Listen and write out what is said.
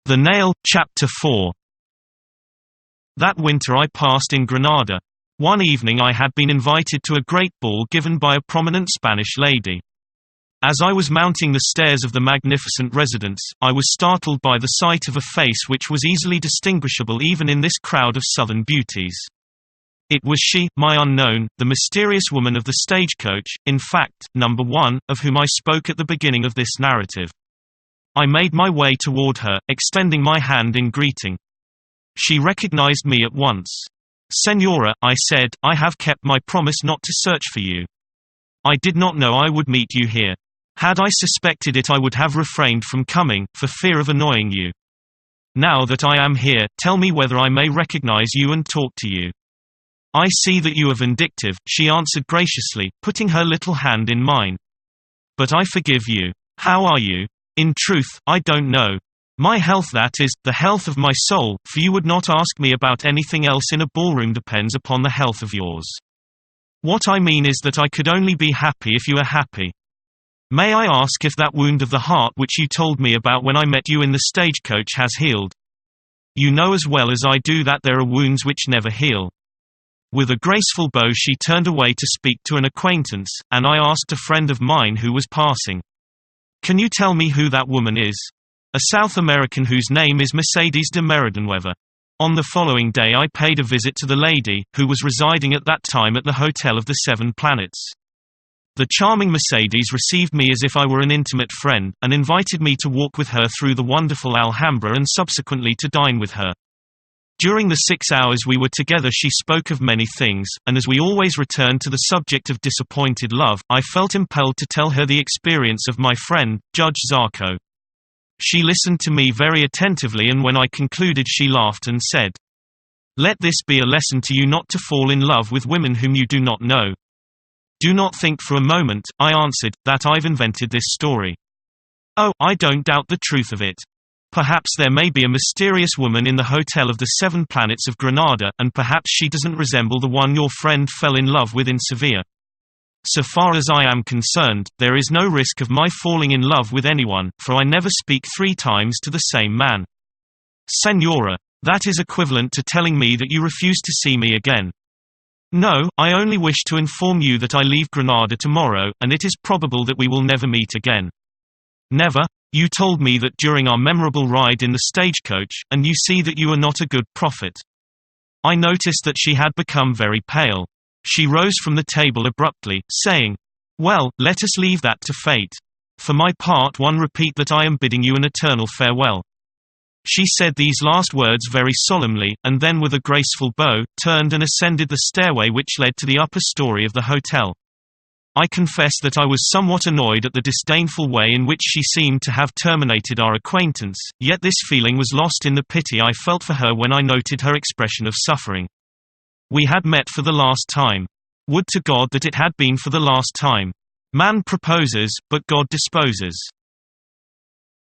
The Nail, Chapter 4. That winter I passed in Granada. One evening I had been invited to a great ball given by a prominent Spanish lady. As I was mounting the stairs of the magnificent residence, I was startled by the sight of a face which was easily distinguishable even in this crowd of southern beauties. It was she, my unknown, the mysterious woman of the stagecoach, in fact, number 1, of whom I spoke at the beginning of this narrative. I made my way toward her, extending my hand in greeting. She recognized me at once. "Señora," I said, "I have kept my promise not to search for you. I did not know I would meet you here. Had I suspected it I would have refrained from coming, for fear of annoying you. Now that I am here, tell me whether I may recognize you and talk to you." "I see that you are vindictive," she answered graciously, putting her little hand in mine. "But I forgive you. How are you?" "In truth, I don't know. My health, that is, the health of my soul, for you would not ask me about anything else in a ballroom, depends upon the health of yours. What I mean is that I could only be happy if you are happy. May I ask if that wound of the heart which you told me about when I met you in the stagecoach has healed? You know as well as I do that there are wounds which never heal." With a graceful bow she turned away to speak to an acquaintance, and I asked a friend of mine who was passing, "Can you tell me who that woman is?" "A South American whose name is Mercedes de Meridenweather." On the following day I paid a visit to the lady, who was residing at that time at the Hotel of the Seven Planets. The charming Mercedes received me as if I were an intimate friend, and invited me to walk with her through the wonderful Alhambra and subsequently to dine with her. During the 6 hours we were together she spoke of many things, and as we always returned to the subject of disappointed love, I felt impelled to tell her the experience of my friend, Judge Zarco. She listened to me very attentively, and when I concluded she laughed and said, "Let this be a lesson to you not to fall in love with women whom you do not know." "Do not think for a moment," I answered, "that I've invented this story. Oh, I don't doubt the truth of it. Perhaps there may be a mysterious woman in the Hotel of the Seven Planets of Granada, and perhaps she doesn't resemble the one your friend fell in love with in Sevilla. So far as I am concerned, there is no risk of my falling in love with anyone, for I never speak 3 times to the same man." "Señora, that is equivalent to telling me that you refuse to see me again." "No, I only wish to inform you that I leave Granada tomorrow, and it is probable that we will never meet again." "Never? You told me that during our memorable ride in the stagecoach, and you see that you are not a good prophet." I noticed that she had become very pale. She rose from the table abruptly, saying, "Well, let us leave that to fate. For my part, one repeat that I am bidding you an eternal farewell." She said these last words very solemnly, and then with a graceful bow, turned and ascended the stairway which led to the upper story of the hotel. I confess that I was somewhat annoyed at the disdainful way in which she seemed to have terminated our acquaintance, yet this feeling was lost in the pity I felt for her when I noted her expression of suffering. We had met for the last time. Would to God that it had been for the last time. Man proposes, but God disposes.